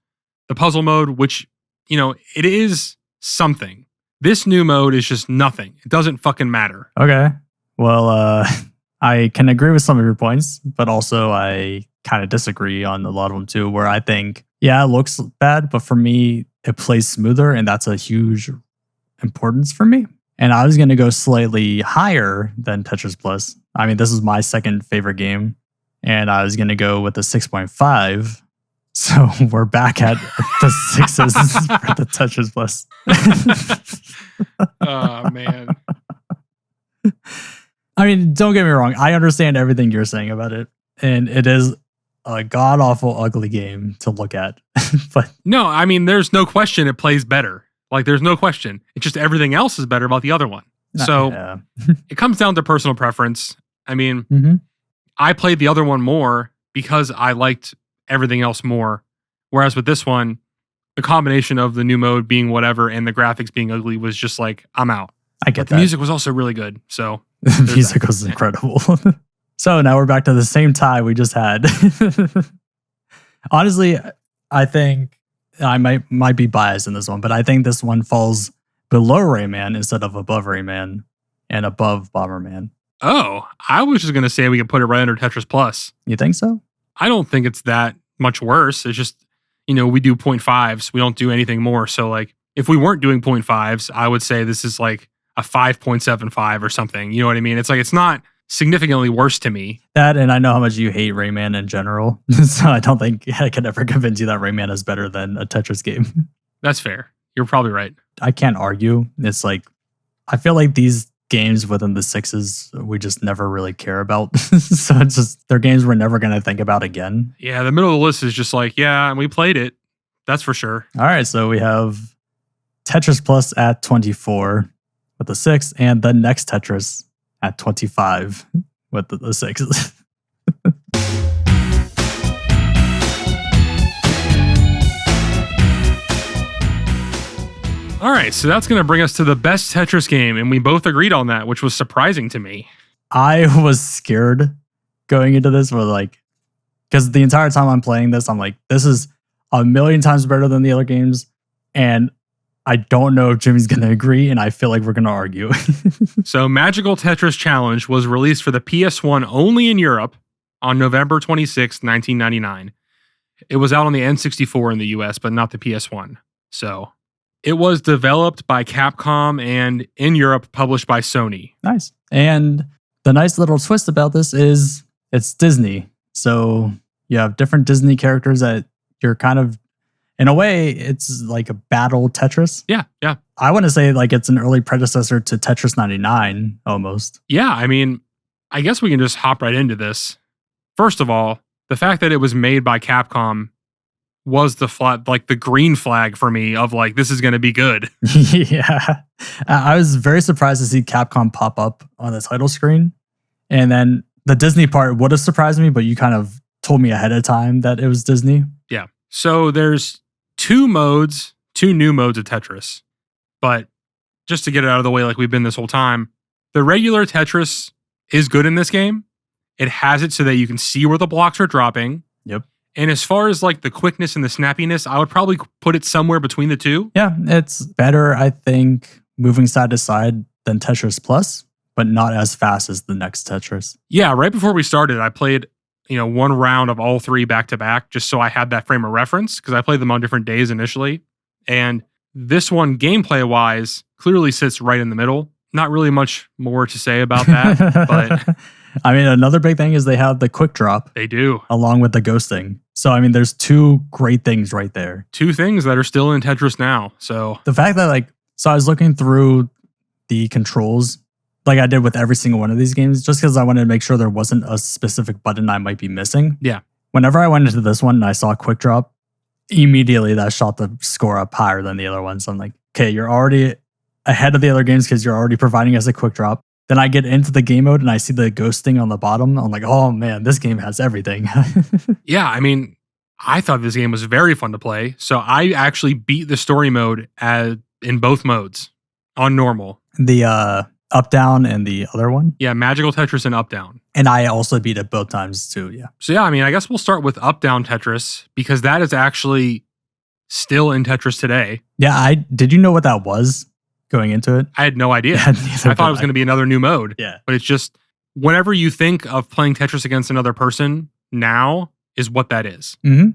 the puzzle mode, which, you know, it is something. This new mode is just nothing. It doesn't fucking matter. Okay. Well, I can agree with some of your points, but also I kind of disagree on a lot of them too, where I think, yeah, it looks bad, but for me, it plays smoother, and that's a huge importance for me. And I was going to go slightly higher than Tetris Plus. I mean, this is my second favorite game, and I was going to go with a 6.5. So we're back at the 6s for the Tetris Plus. Oh, man. I mean, don't get me wrong. I understand everything you're saying about it. And it is a god-awful, ugly game to look at. But no, I mean, there's no question it plays better. Like, there's no question. It's just everything else is better about the other one. So it comes down to personal preference. I mean, I played the other one more because I liked everything else more. Whereas with this one, the combination of the new mode being whatever and the graphics being ugly was just like, I'm out. I get but that. The music was also really good. So the music was incredible. So now we're back to the same tie we just had. Honestly, I think I might be biased in this one, but I think this one falls below Rayman instead of above Rayman and above Bomberman. Oh, I was just going to say we could put it right under Tetris Plus. You think so? I don't think it's that much worse. It's just, you know, we do 0.5s. We don't do anything more. So like if we weren't doing 0.5s, I would say this is like a 5.75 or something. You know what I mean? It's like, it's not significantly worse to me. That, and I know how much you hate Rayman in general. So I don't think I could ever convince you that Rayman is better than a Tetris game. That's fair. You're probably right. I can't argue. It's like, I feel like these games within the 6s, we just never really care about. So it's just, they're games we're never going to think about again. Yeah, the middle of the list is just like, yeah, and we played it. That's for sure. All right, so we have Tetris Plus at 24 with the 6, and the next Tetris at 25 with the 6. All right, so that's going to bring us to the best Tetris game, and we both agreed on that, which was surprising to me. I was scared going into this, because the entire time I'm playing this, I'm like, this is a million times better than the other games, and I don't know if Jimmy's going to agree, and I feel like we're going to argue. So Magical Tetris Challenge was released for the PS1 only in Europe on November 26, 1999. It was out on the N64 in the US, but not the PS1. So it was developed by Capcom and in Europe published by Sony. Nice. And the nice little twist about this is it's Disney. So you have different Disney characters that you're kind of, in a way, it's like a battle Tetris. Yeah. I want to say like it's an early predecessor to Tetris 99 almost. Yeah, I mean, I guess we can just hop right into this. First of all, the fact that it was made by Capcom was the green flag for me of like, this is going to be good. Yeah. I was very surprised to see Capcom pop up on the title screen. And then the Disney part would have surprised me, but you kind of told me ahead of time that it was Disney. Yeah. So there's two new modes of Tetris. But just to get it out of the way like we've been this whole time, the regular Tetris is good in this game. It has it so that you can see where the blocks are dropping. Yep. And as far as like the quickness and the snappiness, I would probably put it somewhere between the two. Yeah, it's better, I think, moving side to side than Tetris Plus, but not as fast as the next Tetris. Yeah, right before we started, I played, one round of all three back to back just so I had that frame of reference because I played them on different days initially. And this one, gameplay wise, clearly sits right in the middle. Not really much more to say about that, but I mean, another big thing is they have the quick drop. They do. Along with the ghosting. So, I mean, there's two great things right there. Two things that are still in Tetris now. So the fact that I was looking through the controls like I did with every single one of these games, just because I wanted to make sure there wasn't a specific button I might be missing. Yeah. Whenever I went into this one and I saw quick drop, immediately that shot the score up higher than the other ones. So I'm like, okay, you're already ahead of the other games because you're already providing us a quick drop. Then I get into the game mode and I see the ghosting on the bottom. I'm like, oh man, this game has everything. Yeah, I mean, I thought this game was very fun to play. So I actually beat the story mode in both modes on normal. The up down and the other one? Yeah, Magical Tetris and up down. And I also beat it both times too, yeah. So yeah, I mean, I guess we'll start with up down Tetris because that is actually still in Tetris today. Yeah, did you know what that was going into it? I had no idea. Yeah, I thought it was going to be another new mode. Yeah. But it's just, whenever you think of playing Tetris against another person now is what that is. Mm-hmm.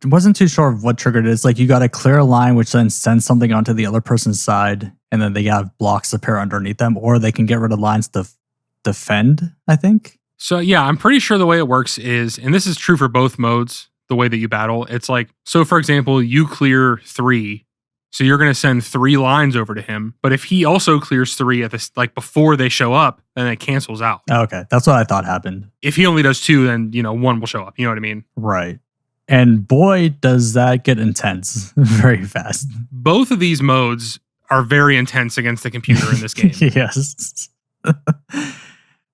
Wasn't too sure of what triggered it. It's like you got to clear a line, which then sends something onto the other person's side, and then they have blocks appear underneath them, or they can get rid of lines to defend, I think. So yeah, I'm pretty sure the way it works is, and this is true for both modes, the way that you battle, it's like, so for example, you clear 3, so you're going to send 3 lines over to him, but if he also clears 3 at this, like before they show up, then it cancels out. Okay, that's what I thought happened. If he only does 2, then 1 will show up. You know what I mean? Right. And boy, does that get intense very fast. Both of these modes are very intense against the computer in this game. Yes.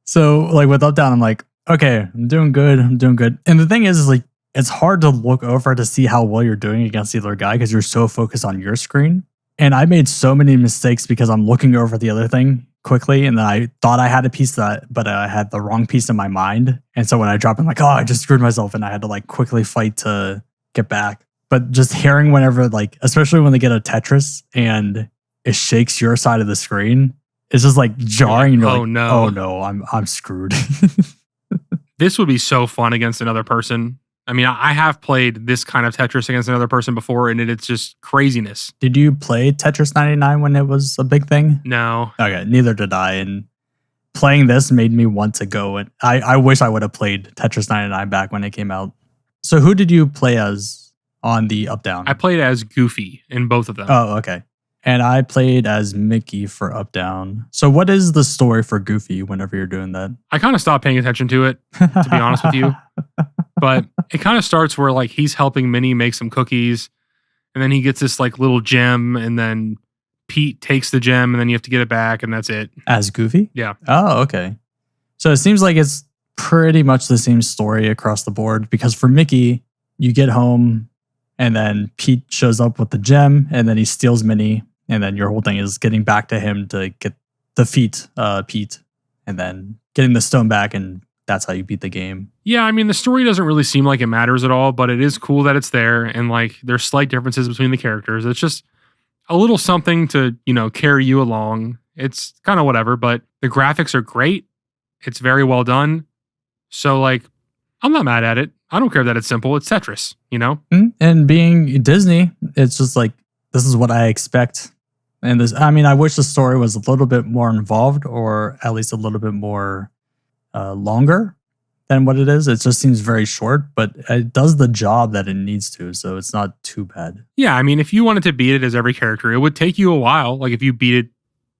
So like with up down, I'm like, okay, I'm doing good. And the thing is like, it's hard to look over to see how well you're doing against the other guy because you're so focused on your screen. And I made so many mistakes because I'm looking over the other thing quickly, and then I thought I had a piece but I had the wrong piece in my mind. And so when I dropped, I'm like, oh, I just screwed myself, and I had to like quickly fight to get back. But just hearing whenever, like, especially when they get a Tetris and it shakes your side of the screen, it's just like jarring. And you're like, no. Oh no, I'm screwed. This would be so fun against another person. I mean, I have played this kind of Tetris against another person before, and it's just craziness. Did you play Tetris 99 when it was a big thing? No. Okay, neither did I. And playing this made me want to go. And I wish I would have played Tetris 99 back when it came out. So who did you play as on the up-down? I played as Goofy in both of them. Oh, okay. And I played as Mickey for up-down. So what is the story for Goofy whenever you're doing that? I kind of stopped paying attention to it, to be honest with you. But it kind of starts where like he's helping Minnie make some cookies, and then he gets this like little gem, and then Pete takes the gem and then you have to get it back and that's it. As Goofy? Yeah. Oh, okay. So it seems like it's pretty much the same story across the board, because for Mickey, you get home and then Pete shows up with the gem and then he steals Minnie, and then your whole thing is getting back to him to defeat Pete and then getting the stone back, and that's how you beat the game. Yeah, I mean, the story doesn't really seem like it matters at all, but it is cool that it's there, and like there's slight differences between the characters. It's just a little something to, carry you along. It's kind of whatever, but the graphics are great. It's very well done. So like, I'm not mad at it. I don't care that it's simple. It's Tetris, And being Disney, it's just like, this is what I expect. And I wish the story was a little bit more involved, or at least a little bit more longer than what it is. It just seems very short, but it does the job that it needs to, so it's not too bad. Yeah, I mean, if you wanted to beat it as every character, it would take you a while. Like if you beat it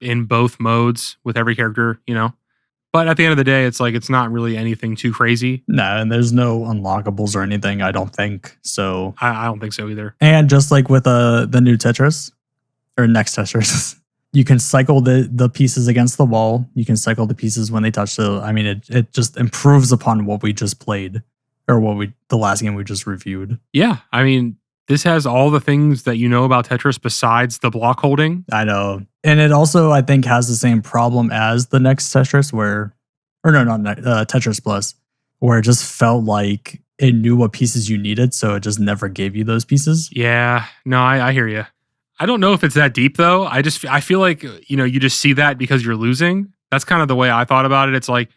in both modes with every character, But at the end of the day, it's like it's not really anything too crazy. No, and there's no unlockables or anything, I don't think. So I don't think so either. And just like with the new Tetris, or next Tetris, you can cycle the pieces against the wall. You can cycle the pieces when they touch. So I mean, it just improves upon what we just played, or the last game we just reviewed. Yeah, I mean, this has all the things that you know about Tetris besides the block holding. I know, and it also I think has the same problem as the next Tetris, Tetris Plus, where it just felt like it knew what pieces you needed, so it just never gave you those pieces. Yeah, no, I hear you. I don't know if it's that deep though. I feel like, you just see that because you're losing. That's kind of the way I thought about it. It's like,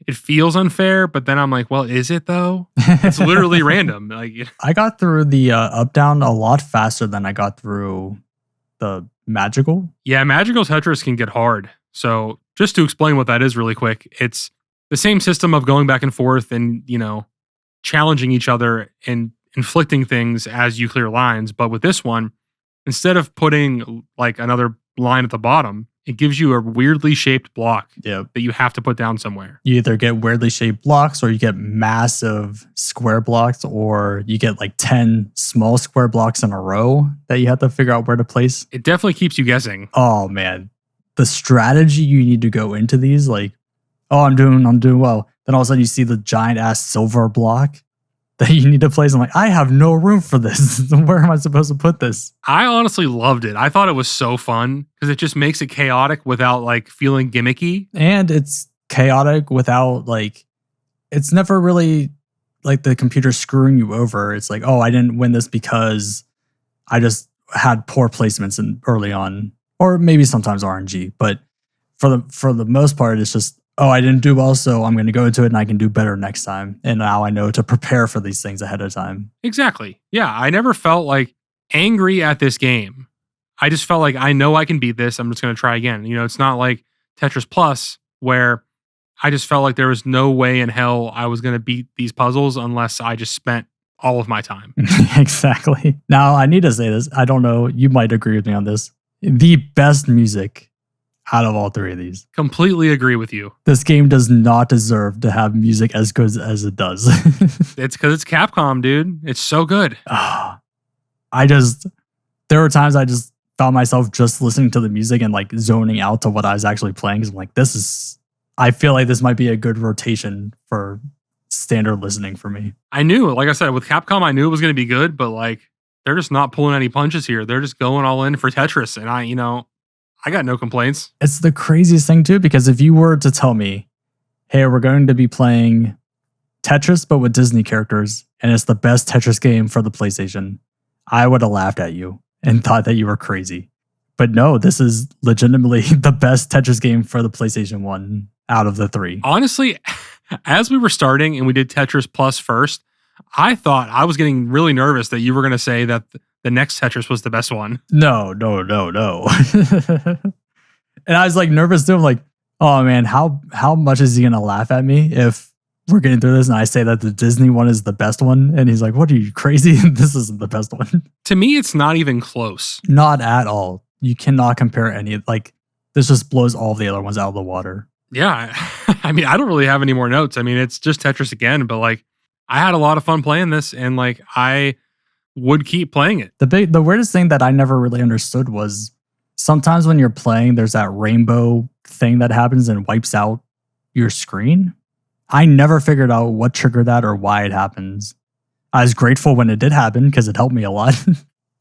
it feels unfair, but then I'm like, well, is it though? It's literally random. Like I got through the up down a lot faster than I got through the magical. Yeah, magical Tetris can get hard. So just to explain what that is really quick, it's the same system of going back and forth and, challenging each other and inflicting things as you clear lines. But with this one, instead of putting like another line at the bottom, it gives you a weirdly shaped block that you have to put down somewhere. You either get weirdly shaped blocks, or you get massive square blocks, or you get like 10 small square blocks in a row that you have to figure out where to place. It definitely keeps you guessing. Oh man, the strategy you need to go into these, like, oh, I'm doing well. Then all of a sudden you see the giant ass silver block that you need to place. I'm like, I have no room for this. Where am I supposed to put this? I honestly loved it. I thought it was so fun because it just makes it chaotic without like feeling gimmicky. And it's chaotic without like, it's never really like the computer screwing you over. It's like, oh, I didn't win this because I just had poor placements early on, or maybe sometimes RNG. But for the most part, it's just, oh, I didn't do well, so I'm going to go into it and I can do better next time. And now I know to prepare for these things ahead of time. Exactly. Yeah, I never felt like angry at this game. I just felt like I know I can beat this. I'm just going to try again. It's not like Tetris Plus where I just felt like there was no way in hell I was going to beat these puzzles unless I just spent all of my time. Exactly. Now, I need to say this. I don't know. You might agree with me on this. The best music out of all three of these. Completely agree with you. This game does not deserve to have music as good as it does. It's because it's Capcom, dude. It's so good. There were times I just found myself just listening to the music and like zoning out to what I was actually playing. Cause I'm like, I feel like this might be a good rotation for standard listening for me. I knew, like I said, with Capcom, I knew it was going to be good, but like, they're just not pulling any punches here. They're just going all in for Tetris. And I got no complaints. It's the craziest thing too, because if you were to tell me, hey, we're going to be playing Tetris, but with Disney characters, and it's the best Tetris game for the PlayStation, I would have laughed at you and thought that you were crazy. But no, this is legitimately the best Tetris game for the PlayStation 1 out of the three. Honestly, as we were starting and we did Tetris Plus first, I thought I was getting really nervous that you were going to say that the next Tetris was the best one. No. And I was like nervous too. I'm like, oh man, how much is he going to laugh at me if we're getting through this and I say that the Disney one is the best one? And he's like, what are you, crazy? This isn't the best one. To me, it's not even close. Not at all. You cannot compare any. Like, this just blows all the other ones out of the water. Yeah. I mean, I don't really have any more notes. I mean, it's just Tetris again, but like, I had a lot of fun playing this and like, I would keep playing it. The weirdest thing that I never really understood was sometimes when you're playing, there's that rainbow thing that happens and wipes out your screen. I never figured out what triggered that or why it happens. I was grateful when it did happen because it helped me a lot.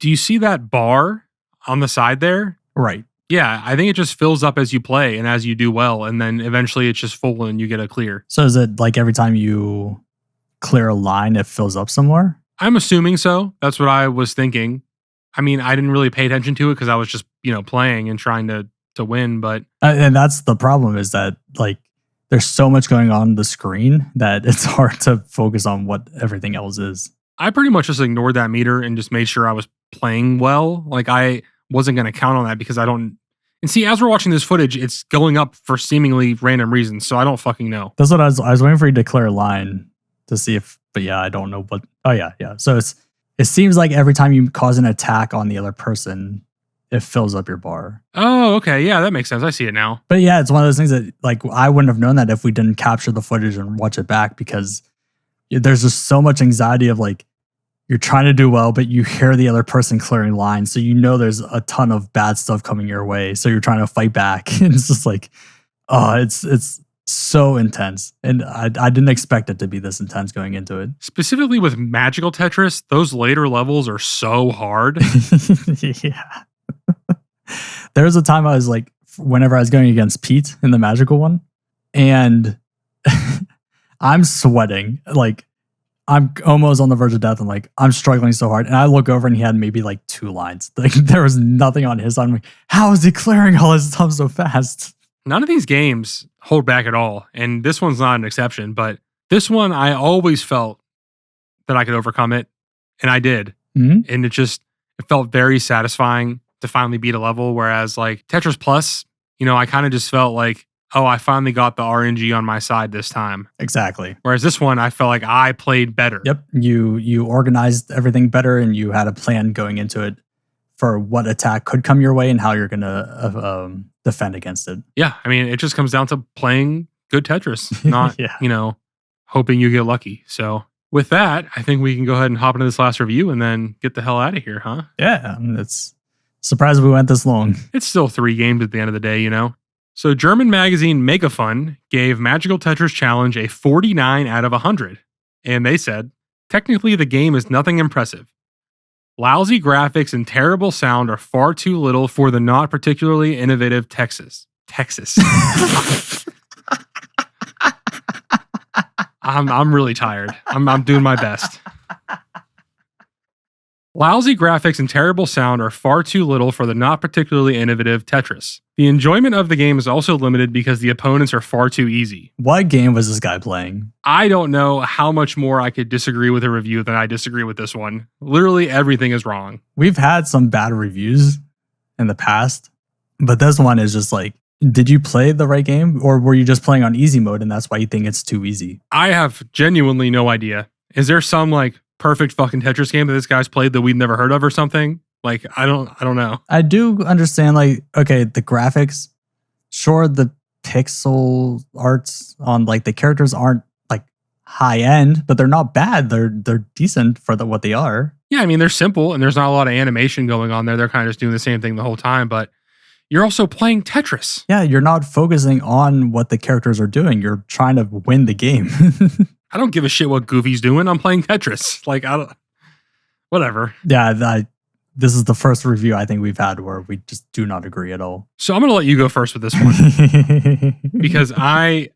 Do you see that bar on the side there? Right. Yeah, I think it just fills up as you play and as you do well, and then eventually it's just full and you get a clear. So is it like every time you clear a line, it fills up some more? I'm assuming so. That's what I was thinking. I mean, I didn't really pay attention to it because I was just, playing and trying to win, but... And that's the problem is that, like, there's so much going on the screen that it's hard to focus on what everything else is. I pretty much just ignored that meter and just made sure I was playing well. Like, I wasn't going to count on that because I don't... And see, as we're watching this footage, it's going up for seemingly random reasons, so I don't fucking know. That's what I was waiting for you to clear a line to see if... But yeah, I don't know what... Oh, yeah. So it seems like every time you cause an attack on the other person, it fills up your bar. Oh, okay. Yeah, that makes sense. I see it now. But yeah, it's one of those things that, like, I wouldn't have known that if we didn't capture the footage and watch it back, because there's just so much anxiety of, like, you're trying to do well, but you hear the other person clearing lines. So there's a ton of bad stuff coming your way. So you're trying to fight back. And it's just like, it's so intense. And I didn't expect it to be this intense going into it. Specifically with Magical Tetris, those later levels are so hard. Yeah. There was a time I was like, whenever I was going against Pete in the Magical one, and I'm sweating. Like, I'm almost on the verge of death. I'm like, I'm struggling so hard. And I look over and he had maybe like 2 lines. Like, there was nothing on his side. I'm like, how is he clearing all his stuff so fast? None of these games hold back at all. And this one's not an exception. But this one, I always felt that I could overcome it. And I did. Mm-hmm. And it felt very satisfying to finally beat a level. Whereas like Tetris Plus, I kind of just felt like, oh, I finally got the RNG on my side this time. Exactly. Whereas this one, I felt like I played better. Yep. You organized everything better and you had a plan going into it for what attack could come your way and how you're going to defend against it. Yeah. I mean, it just comes down to playing good Tetris, not, hoping you get lucky. So with that, I think we can go ahead and hop into this last review and then get the hell out of here, huh? Yeah. It's surprised we went this long. It's still 3 games at the end of the day, So German magazine Megafun gave Magical Tetris Challenge a 49 out of 100. And they said, technically the game is nothing impressive. Lousy graphics and terrible sound are far too little for the not particularly innovative Texas. I'm really tired. I'm doing my best. Lousy graphics and terrible sound are far too little for the not particularly innovative Tetris. The enjoyment of the game is also limited because the opponents are far too easy. What game was this guy playing? I don't know how much more I could disagree with a review than I disagree with this one. Literally everything is wrong. We've had some bad reviews in the past, but this one is just like, did you play the right game or were you just playing on easy mode and that's why you think it's too easy? I have genuinely no idea. Is there some like perfect fucking Tetris game that this guy's played that we've never heard of or something? Like, I don't know. I do understand, like, okay, the graphics, sure, the pixel arts on like the characters aren't like high end, but they're not bad. They're decent for what they are. Yeah, I mean, they're simple and there's not a lot of animation going on there. They're kind of just doing the same thing the whole time, but you're also playing Tetris. Yeah, you're not focusing on what the characters are doing. You're trying to win the game. I don't give a shit what Goofy's doing. I'm playing Tetris. Like, whatever. Yeah, this is the first review I think we've had where we just do not agree at all. So I'm going to let you go first with this one because I'm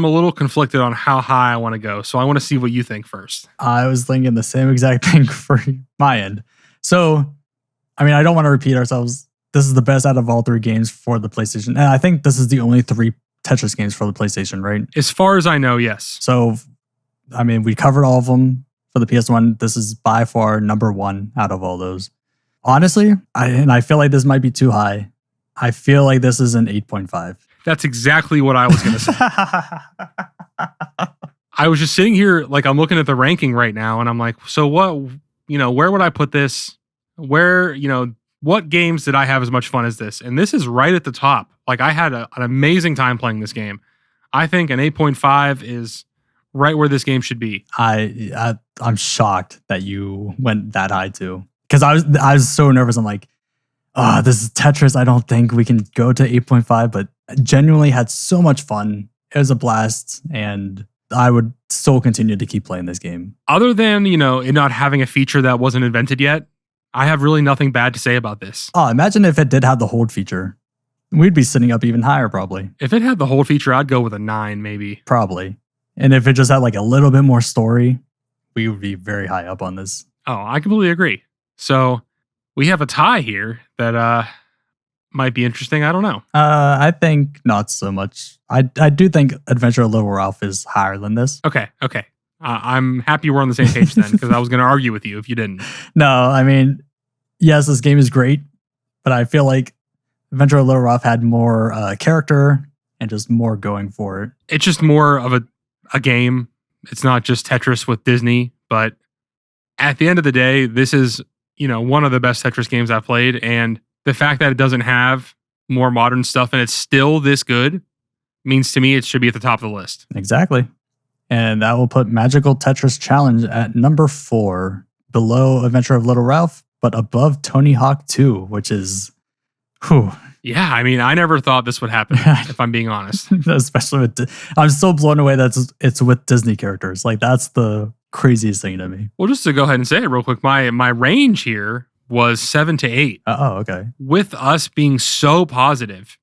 a little conflicted on how high I want to go. So I want to see what you think first. I was thinking the same exact thing for my end. So, I mean, I don't want to repeat ourselves. This is the best out of all 3 games for the PlayStation. And I think this is the only 3 Tetris games for the PlayStation, right? As far as I know, yes. So, I mean, we covered all of them for the PS1. This is by far number 1 out of all those. Honestly, I feel like this might be too high. I feel like this is an 8.5. That's exactly what I was going to say. I was just sitting here, like, I'm looking at the ranking right now, and I'm like, so what, where would I put this? Where, what games did I have as much fun as this? And this is right at the top. Like, I had an amazing time playing this game. I think an 8.5 is right where this game should be. I'm shocked that you went that high too. Because I was so nervous. I'm like, this is Tetris. I don't think we can go to 8.5, but genuinely had so much fun. It was a blast, and I would still continue to keep playing this game. Other than, it not having a feature that wasn't invented yet, I have really nothing bad to say about this. Oh, imagine if it did have the hold feature. We'd be sitting up even higher, probably. If it had the hold feature, I'd go with a 9, maybe. Probably. And if it just had like a little bit more story, we would be very high up on this. Oh, I completely agree. So we have a tie here that might be interesting. I don't know. I think not so much. I do think Adventure of Little Ralph is higher than this. Okay. I'm happy we're on the same page then, because I was going to argue with you if you didn't. No, I mean, yes, this game is great, but I feel like Adventure of Little Ralph had more character and just more going for it. It's just more of a game. It's not just Tetris with Disney, but at the end of the day, this is, one of the best Tetris games I've played. And the fact that it doesn't have more modern stuff and it's still this good means to me it should be at the top of the list. Exactly. And that will put Magical Tetris Challenge at number 4, below Adventure of Little Ralph, but above Tony Hawk 2, which is, whew. Yeah, I mean, I never thought this would happen, if I'm being honest. Especially I'm so blown away that it's with Disney characters. Like, that's the craziest thing to me. Well, just to go ahead and say it real quick, my range here was 7 to 8. Oh, okay. With us being so positive.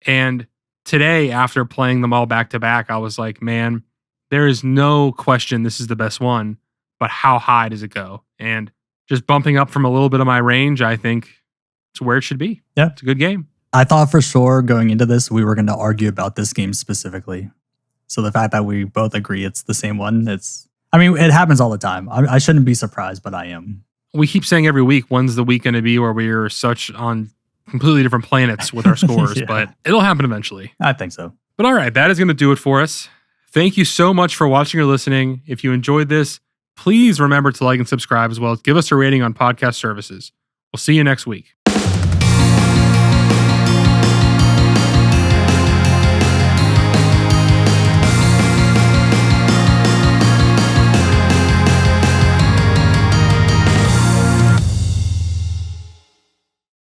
And today, after playing them all back to back, I was like, man, there is no question this is the best one, but how high does it go? And just bumping up from a little bit of my range, I think it's where it should be. Yeah. It's a good game. I thought for sure going into this, we were going to argue about this game specifically. So the fact that we both agree it's the same one, it happens all the time. I shouldn't be surprised, but I am. We keep saying every week, when's the week going to be where we're such on completely different planets with our scores, Yeah. But it'll happen eventually. I think so. But all right, that is going to do it for us. Thank you so much for watching or listening. If you enjoyed this, please remember to like and subscribe, as well as give us a rating on podcast services. We'll see you next week.